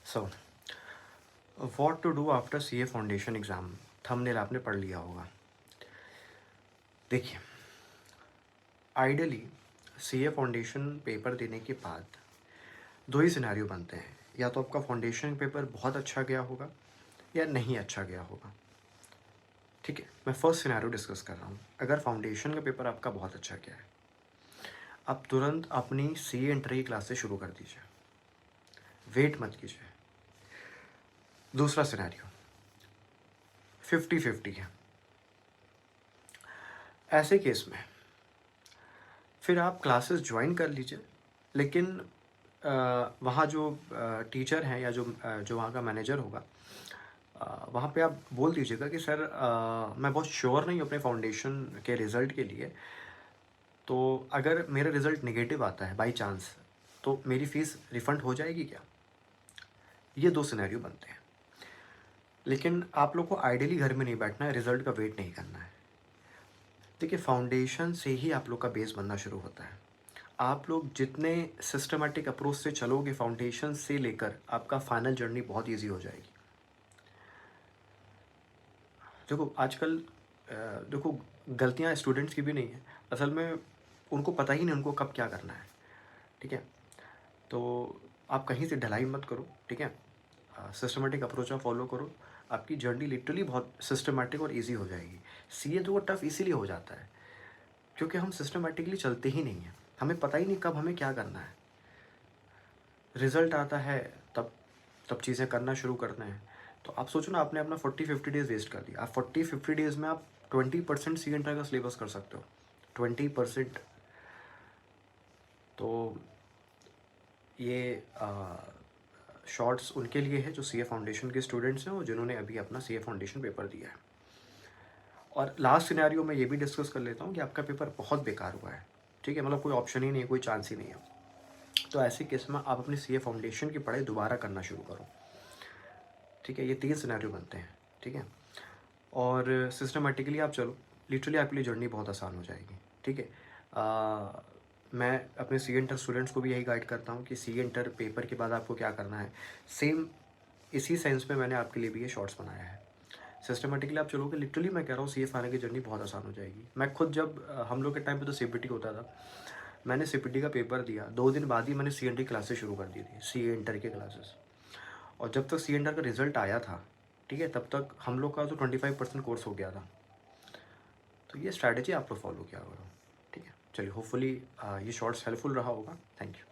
So what to do after CA foundation exam, thumbnail आपने पढ़ लिया होगा। देखिए, आइडियली सीए फाउंडेशन पेपर देने के बाद दो ही सिनेरियो बनते हैं, या तो आपका फाउंडेशन पेपर बहुत अच्छा गया होगा या नहीं अच्छा गया होगा। ठीक है, मैं फर्स्ट सिनेरियो डिस्कस कर रहा हूँ। अगर फाउंडेशन का पेपर आपका बहुत अच्छा गया है, आप तुरंत अपनी सीए इंटर की क्लासेस शुरू कर दीजिए, वेट मत कीजिए। दूसरा सिनेरियो 50-50 है। ऐसे केस में फिर आप क्लासेस ज्वाइन कर लीजिए, लेकिन वहाँ जो टीचर हैं या जो वहाँ का मैनेजर होगा, वहाँ पे आप बोल दीजिएगा कि सर, मैं बहुत श्योर नहीं हूँ अपने फाउंडेशन के रिज़ल्ट के लिए, तो अगर मेरा रिज़ल्ट नेगेटिव आता है बाई चांस, तो मेरी फ़ीस रिफ़ंड हो जाएगी क्या? ये दो सिनेरियो बनते हैं। लेकिन आप लोग को आइडियली घर में नहीं बैठना है, रिज़ल्ट का वेट नहीं करना है। देखिए, फाउंडेशन से ही आप लोग का बेस बनना शुरू होता है। आप लोग जितने सिस्टमैटिक अप्रोच से चलोगे फाउंडेशन से लेकर, आपका फाइनल जर्नी बहुत ईजी हो जाएगी। देखो आजकल देखो, गलतियाँ स्टूडेंट्स की भी नहीं है, असल में उनको पता ही नहीं उनको कब क्या करना है। ठीक है, तो आप कहीं से ढलाई मत करो। ठीक है, सिस्टमैटिक अप्रोच आप फॉलो करो, आपकी जर्नी लिटरली बहुत सिस्टमैटिक और इजी हो जाएगी। सीए तो टफ इसीलिए हो जाता है क्योंकि हम सिस्टमैटिकली चलते ही नहीं हैं, हमें पता ही नहीं कब हमें क्या करना है। रिज़ल्ट आता है तब तब चीज़ें करना शुरू करते हैं। तो आप सोचो ना, आपने अपना 40-50 डेज़ वेस्ट कर दिया। आप 40-50 डेज़ में आप 20% सी एंटर का सिलेबस कर सकते हो, 20%। तो ये शॉर्ट्स उनके लिए है जो सीए फाउंडेशन के स्टूडेंट्स हैं और जिन्होंने अभी अपना सीए फाउंडेशन पेपर दिया है। और लास्ट सिनेरियो में ये भी डिस्कस कर लेता हूँ कि आपका पेपर बहुत बेकार हुआ है। ठीक है, मतलब कोई ऑप्शन ही नहीं है, कोई चांस ही नहीं है। तो ऐसे केस में आप अपनी सीए फाउंडेशन की पढ़ाई दोबारा करना शुरू करो। ठीक है, ये 3 सिनेरियो बनते हैं। ठीक है, और सिस्टमेटिकली आप चलो, लिटरली आपके लिए जर्नी बहुत आसान हो जाएगी। ठीक है, मैं अपने सी इंटर स्टूडेंट्स को भी यही गाइड करता हूँ कि सी इंटर पेपर के बाद आपको क्या करना है। सेम इसी सेंस में मैंने आपके लिए भी ये शॉर्ट्स बनाया है। सिस्टमेटिकली आप चलोगे, लिटरली मैं कह रहा हूँ, सी एफ आने की जर्नी बहुत आसान हो जाएगी। मैं खुद जब हम लोग के टाइम पे तो सीपीटी होता था, मैंने सीपीटी का पेपर दिया, 2 दिन बाद ही मैंने सी एन टी क्लासेस शुरू कर दी थी, सी इंटर की क्लासेस। और जब तक सी एंटर का रिज़ल्ट आया था, ठीक है, तब तक हम लोग का तो 25% कोर्स हो गया था। तो ये स्ट्रैटेजी आप लोग फॉलो किया करो। ठीक है, चलिए, होपफुली ये शॉर्ट्स हेल्पफुल रहा होगा। Thank you.